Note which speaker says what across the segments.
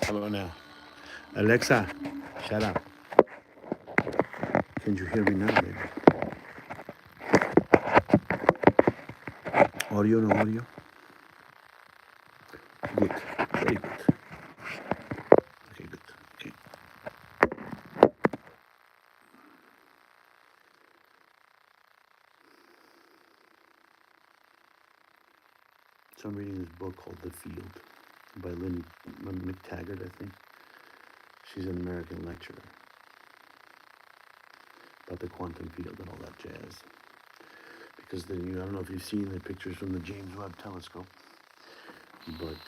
Speaker 1: How about now? Alexa, shut up. Can you hear me now, baby? Audio, no audio? Good. Very good. Okay, good. Okay. So I'm reading this book called The Field by Lynn McTaggart, I think. She's an American lecturer about the quantum field and all that jazz. Because then, I don't know if you've seen the pictures from the James Webb Telescope, but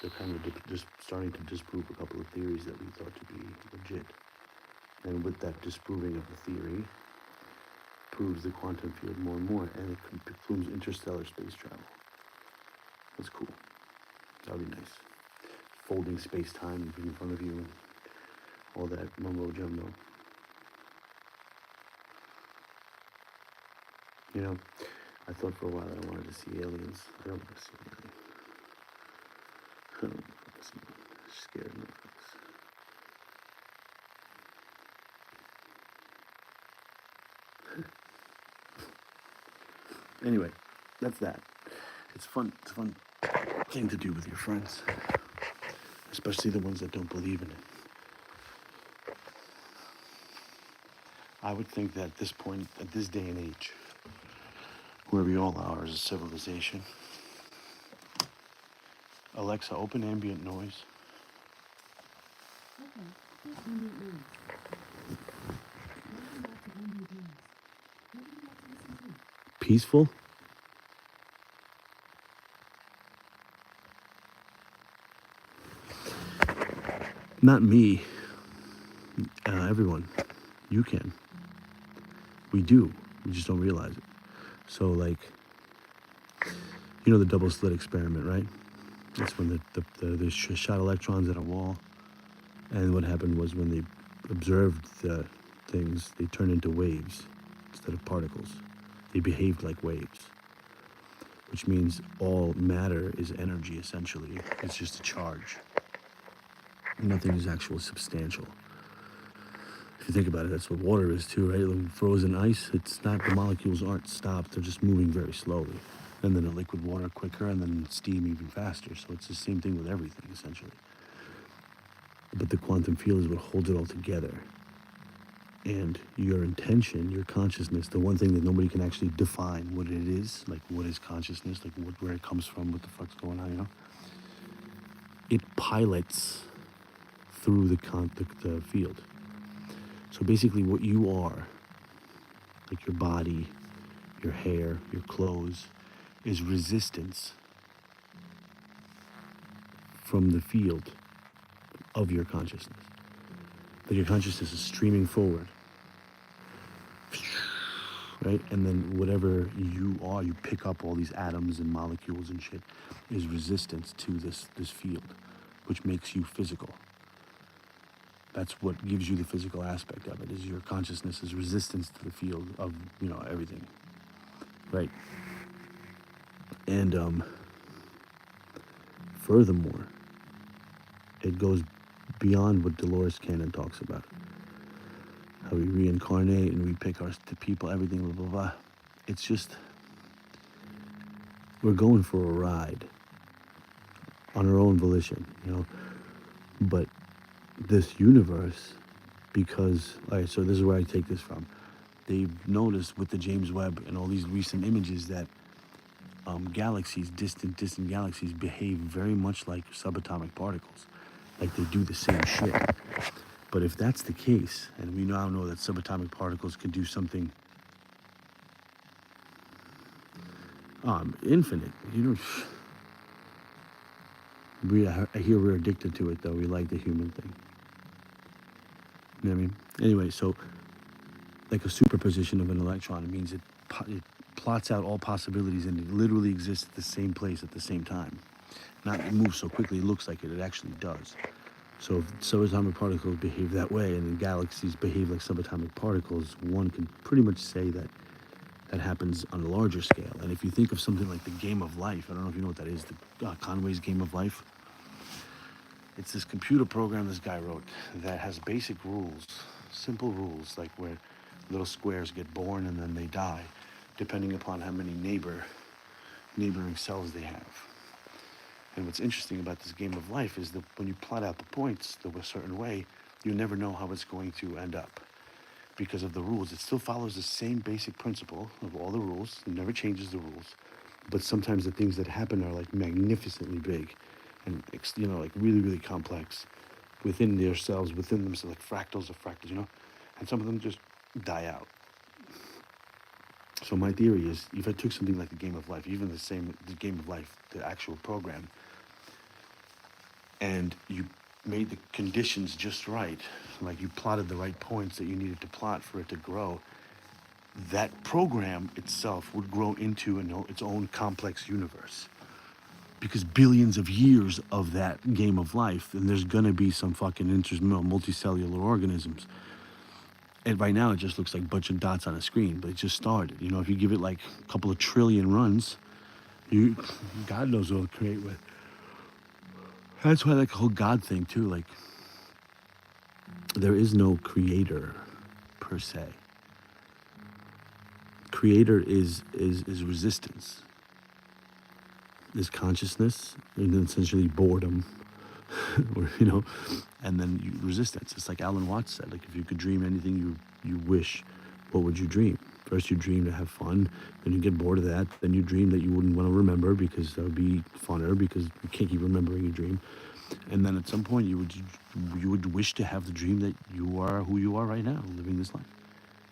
Speaker 1: they're kind of just starting to disprove a couple of theories that we thought to be legit. And with that disproving of the theory, proves the quantum field more and more, and it proves interstellar space travel. That's cool. That would be nice. Folding space-time in front of you, and all that mumbo jumbo. You know, I thought for a while that I wanted to see aliens. I don't want to see aliens. I don't want to see them. I'm scared of aliens. Anyway, that's that. It's fun. It's a fun thing to do with your friends, especially the ones that don't believe in it. I would think that at this point, at this day and age, where we all are as a civilization, Alexa, open ambient noise. Peaceful? Not me. Everyone. You can. We do. We just don't realize it. So, like, you know the double slit experiment, right? That's when they shot electrons at a wall. And what happened was when they observed the things, they turned into waves instead of particles. They behaved like waves, which means all matter is energy, essentially. It's just a charge. Nothing is actually substantial. If you think about it, that's what water is too, right? Like frozen ice, it's not, the molecules aren't stopped, they're just moving very slowly. And then the liquid water quicker, and then steam even faster. So it's the same thing with everything, essentially. But the quantum field is what holds it all together. And your intention, your consciousness, the one thing that nobody can actually define what it is, like what is consciousness, like where it comes from, what the fuck's going on, you know? It pilots through the field. So basically what you are, like your body, your hair, your clothes, is resistance from the field of your consciousness. That your consciousness is streaming forward, right? And then whatever you are, you pick up all these atoms and molecules and shit, is resistance to this field, which makes you physical. That's what gives you the physical aspect of it, is your consciousness is resistance to the field of, everything, right? And furthermore, it goes beyond what Dolores Cannon talks about. How we reincarnate and we pick the people, everything, blah, blah, blah. It's just, we're going for a ride on our own volition, But this universe, because, all right, so this is where I take this from. They've noticed with the James Webb and all these recent images that galaxies, distant galaxies, behave very much like subatomic particles. Like they do the same shit. But if that's the case, and we now know that subatomic particles can do something infinite, I hear we're addicted to it though. We like the human thing. You know what I mean? Anyway, so like a superposition of an electron, it means it plots out all possibilities and it literally exists at the same place at the same time. Not it moves so quickly, it looks like it actually does. So if subatomic particles behave that way and then galaxies behave like subatomic particles, one can pretty much say that that happens on a larger scale. And if you think of something like the Game of Life, I don't know if you know what that is, the Conway's Game of Life. It's this computer program this guy wrote that has basic rules, simple rules, like where little squares get born and then they die, depending upon how many neighboring cells they have. And what's interesting about this game of life is that when you plot out the points a certain way, you never know how it's going to end up because of the rules. It still follows the same basic principle of all the rules. It never changes the rules. But sometimes the things that happen are like magnificently big and, like really, really complex within themselves, like fractals of fractals, and some of them just die out. So my theory is, if I took something like the game of life, even the game of life, the actual program, and you made the conditions just right, like you plotted the right points that you needed to plot for it to grow, that program itself would grow into its own complex universe. Because billions of years of that game of life, and there's gonna be some fucking multicellular organisms. And right now it just looks like a bunch of dots on a screen, but it just started. If you give it like a couple of trillion runs, God knows what it'll create with. That's why like the whole God thing too, like there is no creator per se. Creator is resistance, is consciousness, and then essentially boredom, or and then resistance. It's like Alan Watts said, like if you could dream anything you wish, what would you dream? First you dream to have fun, then you get bored of that, then you dream that you wouldn't want to remember because that would be funner because you can't keep remembering your dream. And then at some point you would wish to have the dream that you are who you are right now, living this life.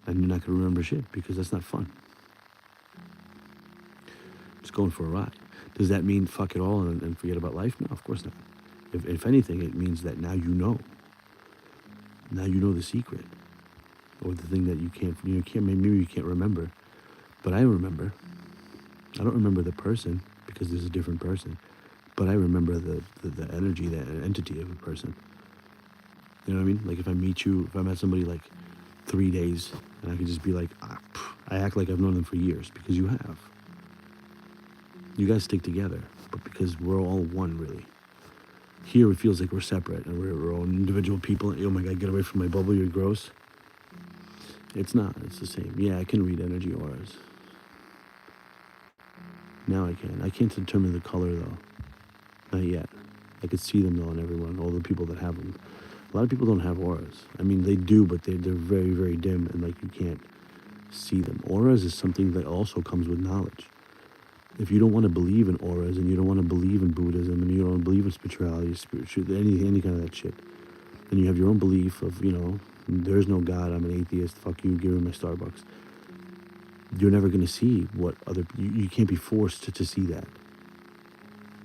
Speaker 1: And you're not going to remember shit because that's not fun. Just going for a ride. Does that mean fuck it all and forget about life? No, of course not. If anything, it means that now you know. Now you know the secret. Or the thing that maybe you can't remember. But I remember. I don't remember the person because there's a different person. But I remember the energy, the entity of a person. You know what I mean? Like if I met somebody like 3 days, and I could just be like, I act like I've known them for years because you have. You guys stick together, but because we're all one, really. Here it feels like we're separate and we're all individual people. Oh my God, get away from my bubble, you're gross. It's not, it's the same. Yeah, I can read energy auras. Now I can. I can't determine the color though. Not yet. I could see them though in everyone, all the people that have them. A lot of people don't have auras. I mean, they do, but they're very, very dim and like you can't see them. Auras is something that also comes with knowledge. If you don't want to believe in auras and you don't want to believe in Buddhism and you don't believe in spirituality, any kind of that shit, then you have your own belief of, there's no God, I'm an atheist, fuck you, give me my Starbucks. You're never going to see what you can't be forced to see that.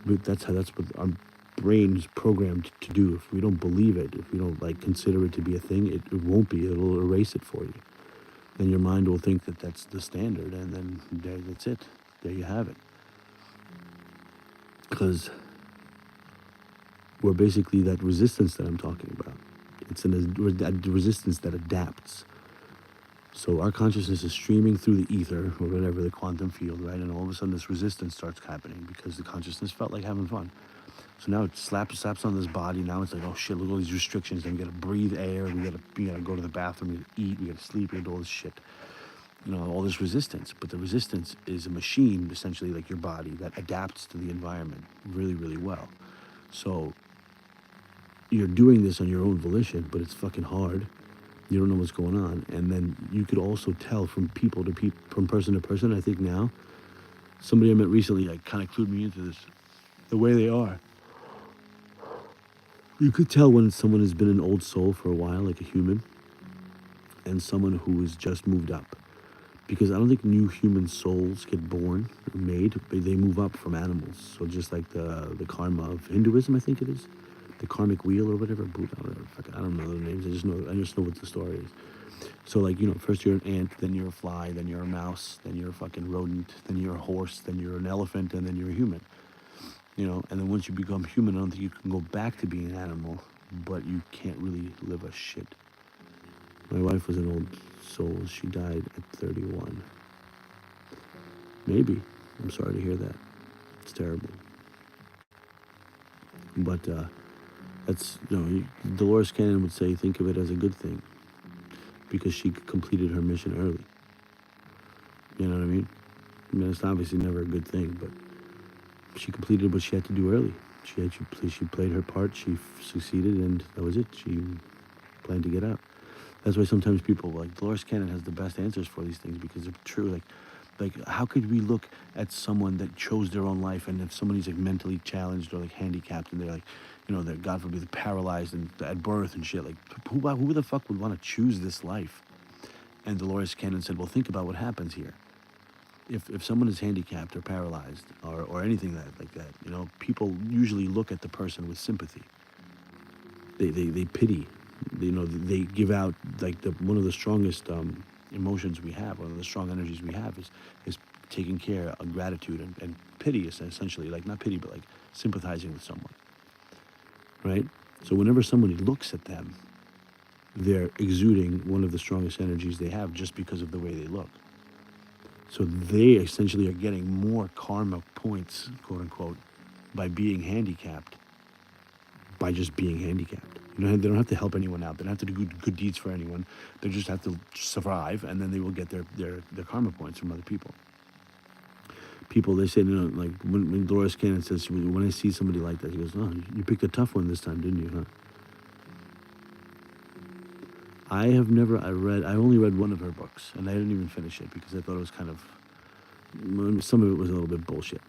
Speaker 1: But that's what our brain is programmed to do. If we don't believe it, if we don't consider it to be a thing, it won't be. It'll erase it for you. Then your mind will think that that's the standard, and then that's it. There you have it. Because we're basically that resistance that I'm talking about. It's a resistance that adapts. So our consciousness is streaming through the ether, or whatever, the quantum field, right? And all of a sudden this resistance starts happening because the consciousness felt like having fun. So now it slaps on this body. Now it's like, oh shit, look at all these restrictions. Then we gotta breathe air. We gotta go to the bathroom. We gotta eat. We gotta sleep. We gotta do all this shit. All this resistance. But the resistance is a machine, essentially like your body, that adapts to the environment really, really well. So you're doing this on your own volition, but it's fucking hard. You don't know what's going on. And then you could also tell from people to people, from person to person. I think now, somebody I met recently kind of clued me into this, the way they are. You could tell when someone has been an old soul for a while, like a human, and someone who has just moved up. Because I don't think new human souls get born or made, but they move up from animals. So just like the karma of Hinduism, I think it is. The karmic wheel or whatever, Buddha, whatever. I don't know the names. I just know what the story is. So first you're an ant, then you're a fly, then you're a mouse, then you're a fucking rodent, then you're a horse, then you're an elephant, and then you're a human. And then once you become human, I don't think you can go back to being an animal, but you can't really live a shit. My wife was an old soul. She died at 31. Maybe. I'm sorry to hear that. It's terrible. But That's, Dolores Cannon would say, think of it as a good thing because she completed her mission early. You know what I mean? I mean, it's obviously never a good thing, but she completed what she had to do early. She played her part. She succeeded, and that was it. She planned to get out. That's why sometimes people like Dolores Cannon has the best answers for these things because they're true. Like how could we look at someone that chose their own life, and if somebody's like mentally challenged or like handicapped, and they're like, they're God forbid paralyzed and at birth and shit, like who the fuck would want to choose this life? And Dolores Cannon said, well, think about what happens here. If someone is handicapped or paralyzed or anything like that, people usually look at the person with sympathy. They pity. They give out like one of the strongest emotions we have, one of the strong energies we have is taking care of gratitude and pity, essentially, like not pity but like sympathizing with someone, right? So whenever somebody looks at them, they're exuding one of the strongest energies they have just because of the way they look. So they essentially are getting more karma points, quote unquote, by being handicapped, by just being handicapped. They don't have to help anyone out. They don't have to do good deeds for anyone. They just have to survive, and then they will get their karma points from other people. People, they say, like when Dolores Cannon says, when I see somebody like that, he goes, oh, you picked a tough one this time, didn't you, huh? I only read one of her books, and I didn't even finish it because I thought it was kind of, some of it was a little bit bullshit,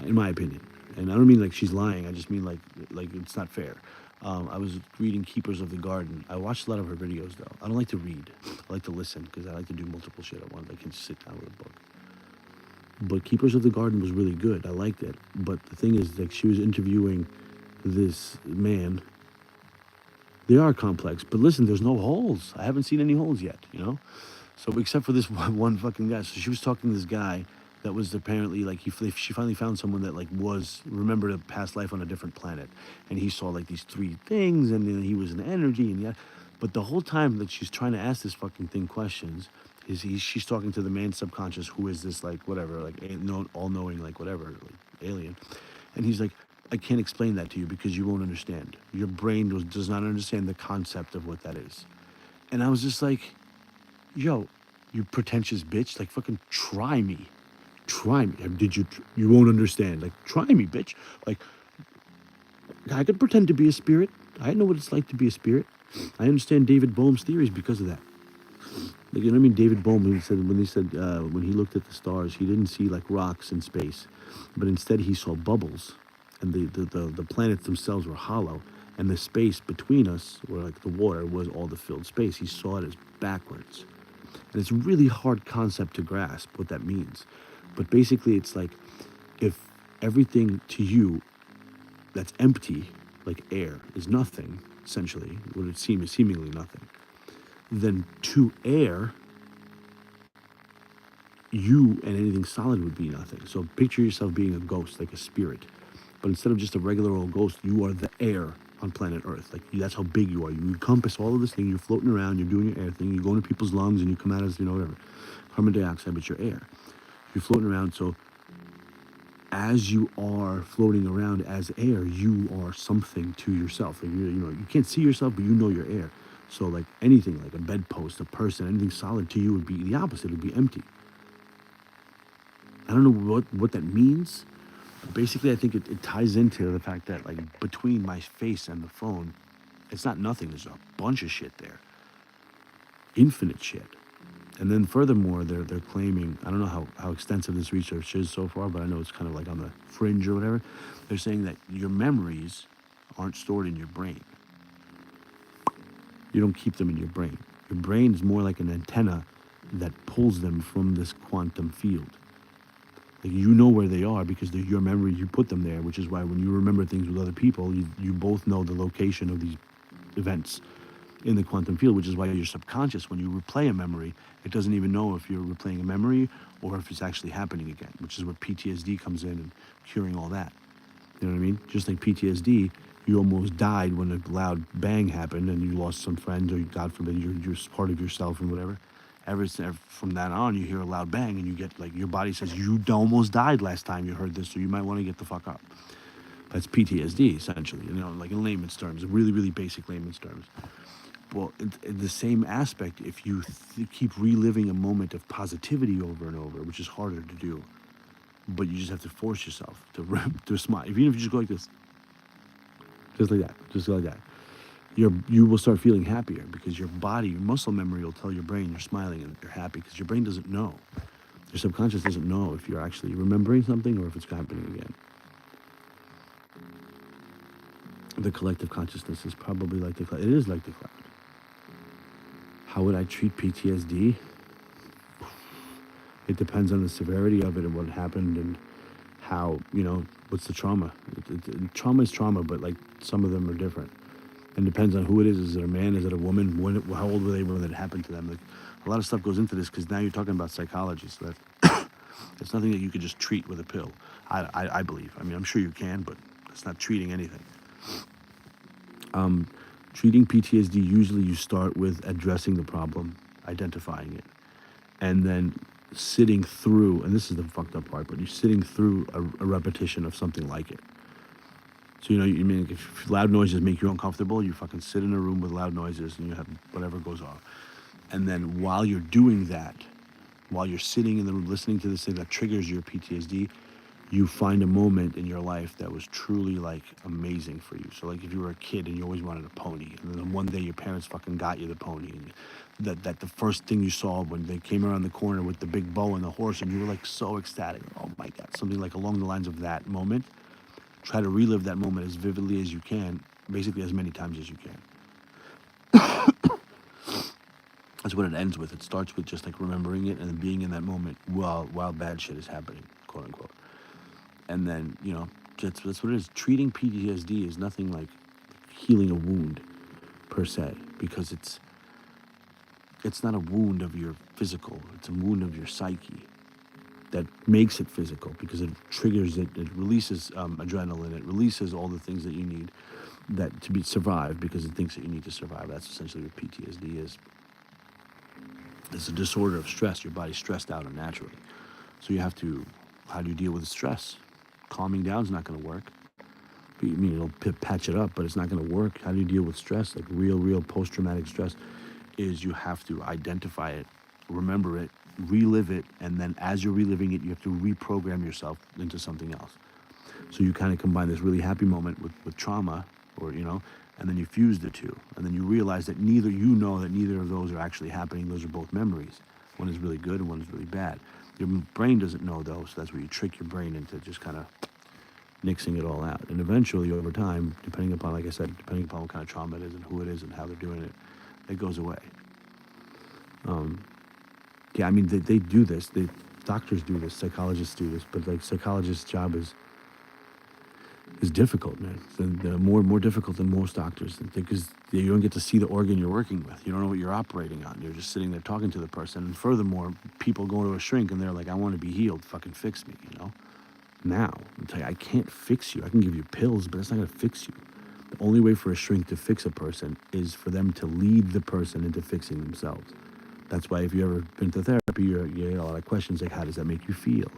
Speaker 1: in my opinion. And I don't mean like she's lying. I just mean like it's not fair. I was reading Keepers of the Garden. I watched a lot of her videos though. I don't like to read. I like to listen because I like to do multiple shit at once. I can sit down with a book. But Keepers of the Garden was really good. I liked it. But the thing is, like, she was interviewing this man. They are complex, but listen, there's no holes. I haven't seen any holes yet, So except for this one fucking guy. So she was talking to this guy that was apparently like she finally found someone that like remembered a past life on a different planet, and he saw like these three things, and then he was an energy, and yeah. But the whole time that she's trying to ask this fucking thing questions, she's talking to the man's subconscious, who is this like whatever, like all knowing, like whatever, like alien, and he's like, I can't explain that to you because you won't understand. Your brain does not understand the concept of what that is. And I was just like, yo, you pretentious bitch, like fucking try me. Try me. You won't understand. Like, try me, bitch. Like, I could pretend to be a spirit. I know what it's like to be a spirit. I understand David Bohm's theories because of that. Like, you know what I mean? David Bohm, when he looked at the stars, he didn't see like rocks in space, but instead he saw bubbles, and the planets themselves were hollow, and the space between us, where like the water was all the filled space, he saw it as backwards. And it's a really hard concept to grasp what that means. But basically, it's like if everything to you that's empty, like air, is nothing, essentially, what it seems is seemingly nothing, then to air, you and anything solid would be nothing. So picture yourself being a ghost, like a spirit. But instead of just a regular old ghost, you are the air on planet Earth. Like, that's how big you are. You encompass all of this thing. You're floating around. You're doing your air thing. You go into people's lungs and you come out as, whatever, carbon dioxide, but you're air. You're floating around. So as you are floating around as air, you are something to yourself. Like, you can't see yourself, but you know you're air. So like anything, like a bedpost, a person, anything solid to you would be the opposite. It would be empty. I don't know what that means. Basically, I think it ties into the fact that, like, between my face and the phone, it's not nothing. There's a bunch of shit there. Infinite shit. And then furthermore, they're claiming, I don't know how extensive this research is so far, but I know it's kind of like on the fringe or whatever. They're saying that your memories aren't stored in your brain. You don't keep them in your brain. Your brain is more like an antenna that pulls them from this quantum field. Like, you know where they are because they're your memory. You put them there, which is why when you remember things with other people, you both know the location of these events in the quantum field, which is why your subconscious, when you replay a memory, it doesn't even know if you're replaying a memory or if it's actually happening again, which is where PTSD comes in and curing all that. You know what I mean? Just like PTSD, you almost died when a loud bang happened and you lost some friends, or God forbid, you're part of yourself and whatever. Ever from that on, you hear a loud bang and you get like, your body says you almost died last time you heard this, so you might want to get the fuck up. That's PTSD, essentially, like in layman's terms, really, really basic layman's terms. Well, in the same aspect, if you keep reliving a moment of positivity over and over, which is harder to do, but you just have to force yourself to smile. Even if you just go like this, just like that, just like that, you will start feeling happier because your body, your muscle memory will tell your brain you're smiling and you're happy because your brain doesn't know. Your subconscious doesn't know if you're actually remembering something or if it's happening again. The collective consciousness is probably like the cloud. It is like the cloud. How would I treat PTSD? It depends on the severity of it and what happened and how, what's the trauma. Trauma is trauma, but like some of them are different. And depends on who it is. Is it a man? Is it a woman? How old were they when it happened to them? Like a lot of stuff goes into this because now you're talking about psychology. So that it's nothing that you could just treat with a pill. I believe. I mean, I'm sure you can, but it's not treating anything. Treating PTSD, usually you start with addressing the problem, identifying it, and then sitting through, and this is the fucked up part, but you're sitting through a repetition of something like it. So, you mean if loud noises make you uncomfortable, you fucking sit in a room with loud noises and you have whatever goes on. And then while you're doing that, while you're sitting in the room listening to this thing that triggers your PTSD, you find a moment in your life that was truly like amazing for you. So like if you were a kid and you always wanted a pony, and then one day your parents fucking got you the pony, and that the first thing you saw when they came around the corner with the big bow and the horse, and you were like so ecstatic. Oh my God, something like along the lines of that moment. Try to relive that moment as vividly as you can, basically as many times as you can. That's what it ends with. It starts with just like remembering it and then being in that moment while bad shit is happening, quote unquote. And then, that's what it is. Treating PTSD is nothing like healing a wound per se, because it's not a wound of your physical, it's a wound of your psyche that makes it physical because it triggers it, it releases adrenaline, it releases all the things that you need that to be survive because it thinks that you need to survive. That's essentially what PTSD is. It's a disorder of stress. Your body's stressed out unnaturally. So you have to, how do you deal with stress? Calming down is not going to work. I mean, it'll patch it up, but it's not going to work. How do you deal with stress? Like real post-traumatic stress is you have to identify it, remember it, relive it, and then as you're reliving it, you have to reprogram yourself into something else. So you kind of combine this really happy moment with trauma, or, and then you fuse the two. And then you realize that neither of those are actually happening. Those are both memories. One is really good and one is really bad. Your brain doesn't know though, so that's where you trick your brain into just kind of mixing it all out. And eventually, over time, depending upon, like I said, depending upon what kind of trauma it is and who it is and how they're doing it, it goes away. Yeah, I mean, they do this. Doctors do this, psychologists do this, but like psychologists' job is difficult, man. They're more difficult than most doctors because you don't get to see the organ you're working with. You don't know what you're operating on. You're just sitting there talking to the person. And furthermore, people go to a shrink and they're like, I want to be healed. Fucking fix me, Now, I'll tell you, I can't fix you. I can give you pills, but it's not going to fix you. The only way for a shrink to fix a person is for them to lead the person into fixing themselves. That's why if you've ever been to therapy, you get a lot of questions like, how does that make you feel?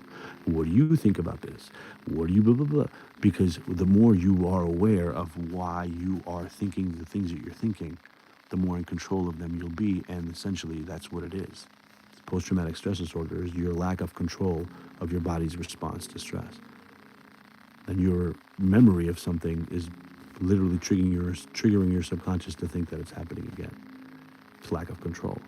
Speaker 1: What do you think about this? What do you blah, blah, blah? Because the more you are aware of why you are thinking the things that you're thinking, the more in control of them you'll be. And essentially, that's what it is. Post-traumatic stress disorder is your lack of control of your body's response to stress. And your memory of something is literally triggering your subconscious to think that it's happening again. It's lack of control.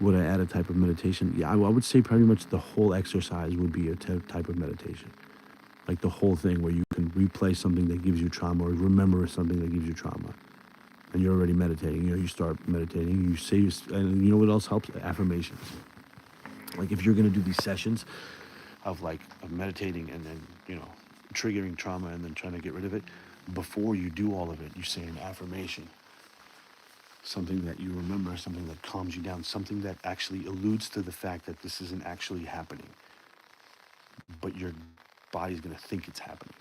Speaker 1: Would I add a type of meditation? Yeah, I would say pretty much the whole exercise would be a type of meditation. Like the whole thing where you can replay something that gives you trauma or remember something that gives you trauma. And you're already meditating. You start meditating. You say, and you know what else helps? Affirmations. Like if you're going to do these sessions of meditating and then, triggering trauma and then trying to get rid of it, before you do all of it, you say an affirmation. Something that you remember, something that calms you down, something that actually alludes to the fact that this isn't actually happening, but your body's going to think it's happening.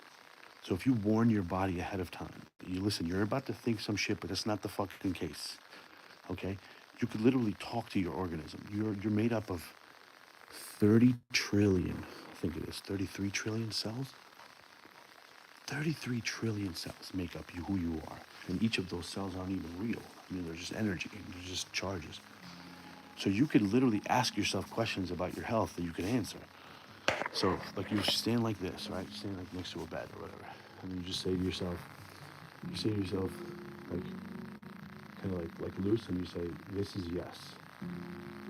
Speaker 1: So if you warn your body ahead of time, listen, you're about to think some shit, but that's not the fucking case, okay? You could literally talk to your organism. You're made up of 30 trillion, I think it is, 33 trillion cells. 33 trillion cells make up you who you are. And each of those cells aren't even real. I mean, they're just energy, they're just charges. So you could literally ask yourself questions about your health that you can answer. So, like, you stand like this, right? Stand like next to a bed or whatever. And you just say to yourself, like, kind of like loose, and you say, this is yes.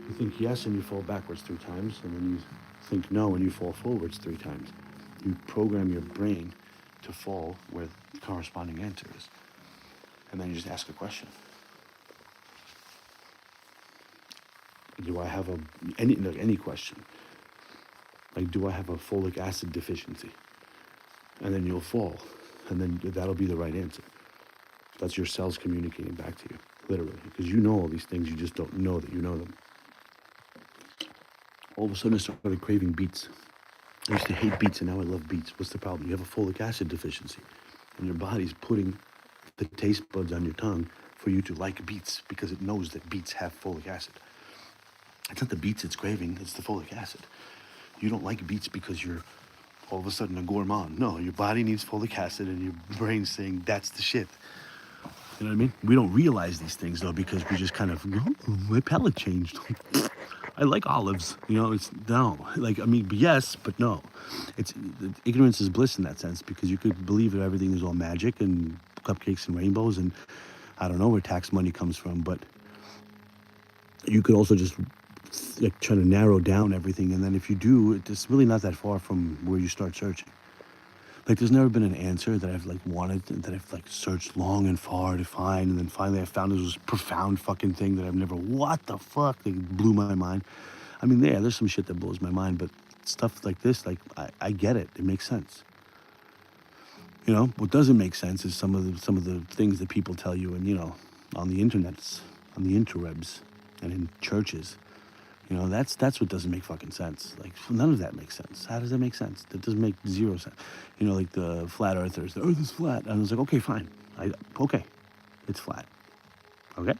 Speaker 1: You think yes, and you fall backwards 3 times, and then you think no, and you fall forwards 3 times. You program your brain to fall where the corresponding answer is. And then you just ask a question. Do I have any question? Like, do I have a folic acid deficiency? And then you'll fall, and then that'll be the right answer. That's your cells communicating back to you, literally, because you know all these things, you just don't know that you know them. All of a sudden I started craving beets. I used to hate beets, and now I love beets. What's the problem? You have a folic acid deficiency, and your body's putting the taste buds on your tongue for you to like beets because it knows that beets have folic acid. It's not the beets it's craving, it's the folic acid. You don't like beets because you're all of a sudden a gourmand. No, your body needs folic acid, and your brain's saying that's the shit. You know what I mean? We don't realize these things, though, because we just kind of, oh, my palate changed. I like olives. You know, it's no. Like, I mean, yes, but no. Ignorance is bliss in that sense, because you could believe that everything is all magic and cupcakes and rainbows, and I don't know where tax money comes from, but you could also just like try to narrow down everything, and then if you do, it's really not that far from where you start searching. Like, there's never been an answer that I've like wanted, that I've like searched long and far to find, and then finally I found this profound fucking thing that I've never, what the fuck, that blew my mind. I mean, there's some shit that blows my mind, but stuff like this, like, I get it. It makes sense. You know, what doesn't make sense is some of the things that people tell you, and, you know, on the internets, on the interwebs, and in churches. You know, that's what doesn't make fucking sense. Like, none of that makes sense. How does that make sense? That doesn't make zero sense. You know, like the flat earthers, the earth is flat. And I was like, okay, fine. Okay, it's flat. Okay?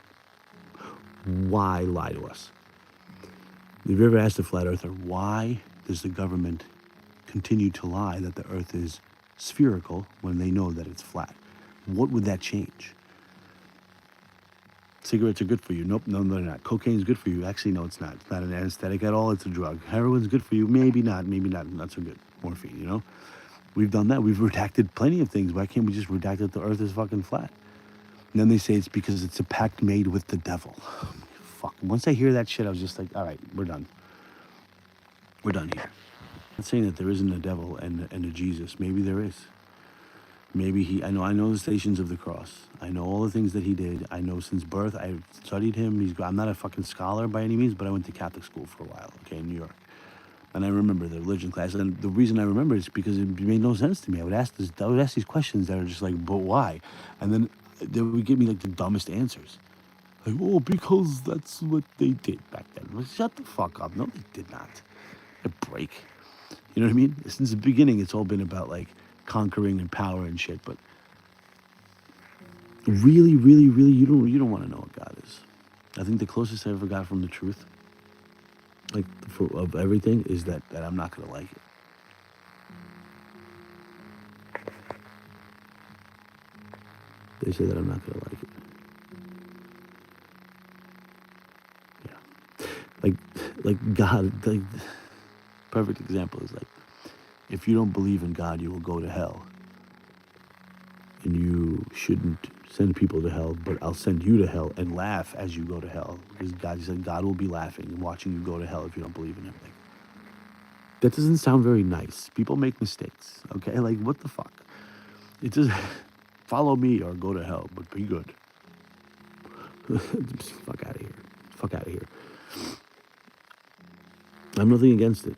Speaker 1: Why lie to us? Have you ever asked a flat earther, why does the government continue to lie that the earth is spherical when they know that it's flat? What would that change? Cigarettes are good for you. Nope, no, they're not. Cocaine's good for you. Actually, no, it's not. It's not an anesthetic at all. It's a drug. Heroin's good for you. Maybe not. Not so good. Morphine, you know? We've done that. We've redacted plenty of things. Why can't we just redact that the earth is fucking flat? And then they say it's because it's a pact made with the devil. Fuck. Once I hear that shit, I was just like, all right, we're done. We're done here. I'm not saying that there isn't a devil and a Jesus. Maybe there is. Maybe I know the Stations of the Cross. I know all the things that he did. I know since birth. I've studied him. I'm not a fucking scholar by any means, but I went to Catholic school for a while, okay, in New York. And I remember the religion class. And the reason I remember is because it made no sense to me. I would ask these questions that are just like, but why? And then they would give me like the dumbest answers. Like, oh, because that's what they did back then. Well, shut the fuck up. No, they did not. A break. You know what I mean? Since the beginning, it's all been about like conquering and power and shit, but really, you don't want to know what God is. I think the closest I ever got from the truth, like of everything, is that I'm not gonna like it. They say that I'm not gonna like it. Yeah, like God. Like, perfect example is like, if you don't believe in God, you will go to hell. And you shouldn't send people to hell, but I'll send you to hell and laugh as you go to hell. Because God said God will be laughing and watching you go to hell if you don't believe in him. Like, that doesn't sound very nice. People make mistakes, okay? Like, what the fuck? It just, follow me or go to hell, but be good. Fuck out of here. Fuck out of here. I have nothing against it.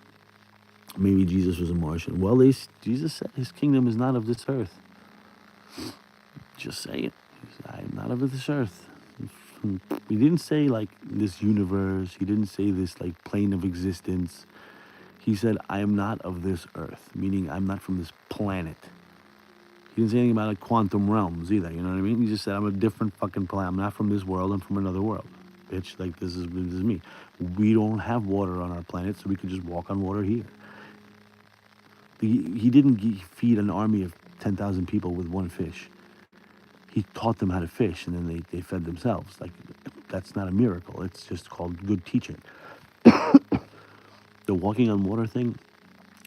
Speaker 1: Maybe Jesus was a Martian. Well, Jesus said his kingdom is not of this earth. Just say it. I am not of this earth. He didn't say like this universe. He didn't say this like plane of existence. He said, I am not of this earth, meaning I'm not from this planet. He didn't say anything about like quantum realms either, you know what I mean? He just said, I'm a different fucking planet. I'm not from this world, I'm from another world. Bitch, like this is me. We don't have water on our planet, so we could just walk on water here. He didn't feed an army of 10,000 people with one fish. He taught them how to fish, and then they fed themselves. Like, that's not a miracle. It's just called good teaching. The walking on water thing,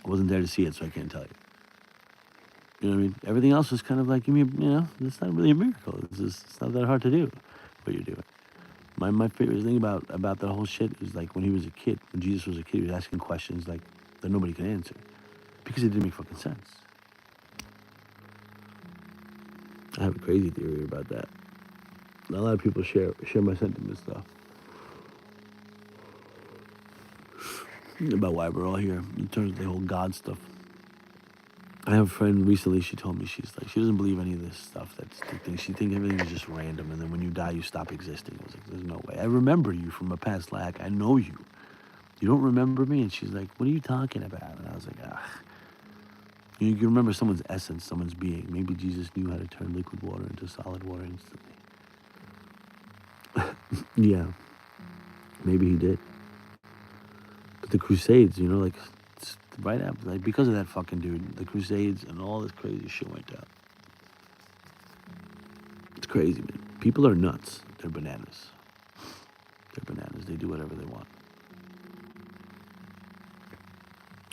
Speaker 1: I wasn't there to see it, so I can't tell you. You know what I mean? Everything else was kind of like, it's not really a miracle. It's not that hard to do what you're doing. My favorite thing about that whole shit is like when he was a kid, when Jesus was a kid, he was asking questions like that nobody could answer because it didn't make fucking sense. I have a crazy theory about that. Not a lot of people share my sentiments though. About why we're all here in terms of the whole God stuff. I have a friend recently, she told me, she's like, she doesn't believe any of this stuff. That's the thing. She thinks everything is just random, and then when you die, you stop existing. I was like, there's no way. I remember you from a past life. I know you. You don't remember me? And she's like, what are you talking about? And I was like, You can remember someone's essence, someone's being. Maybe Jesus knew how to turn liquid water into solid water instantly. Yeah, maybe he did. But the Crusades, like, right after, like, because of that fucking dude, the Crusades and all this crazy shit went down. It's crazy, man. People are nuts. They're bananas. They're bananas. They do whatever they want.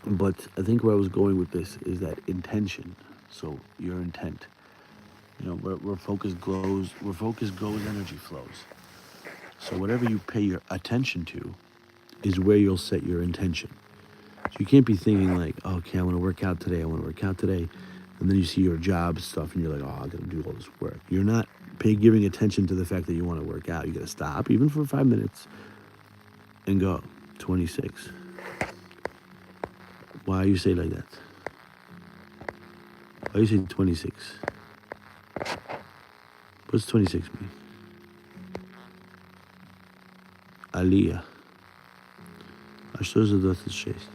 Speaker 1: But I think where I was going with this is that intention. So your intent. Where focus glows, energy flows. So whatever you pay your attention to is where you'll set your intention. So you can't be thinking like, okay, I want to work out today. And then you see your job stuff and you're like, I got to do all this work. You're not giving attention to the fact that you want to work out. You got to stop, even for 5 minutes, and go. 26. Why you say like that? Why you say 26? What's 26 mean? Aliyah. А что за 26?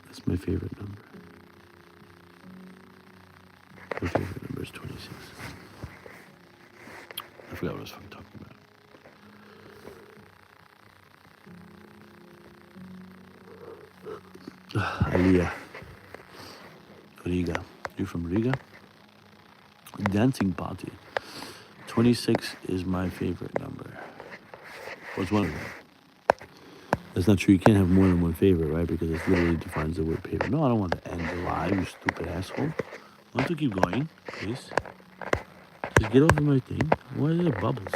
Speaker 1: That's my favorite number. My favorite number is 26. I forgot what I was fucking talking about. Aliyah. Riga. You're from Riga? Dancing party. 26 is my favorite number. What's one of them? That's not true. You can't have more than one favorite, right? Because it literally defines the word favorite. No, I don't want to end the live, you stupid asshole. I want to keep going, please. Just get over my thing. Why are there bubbles?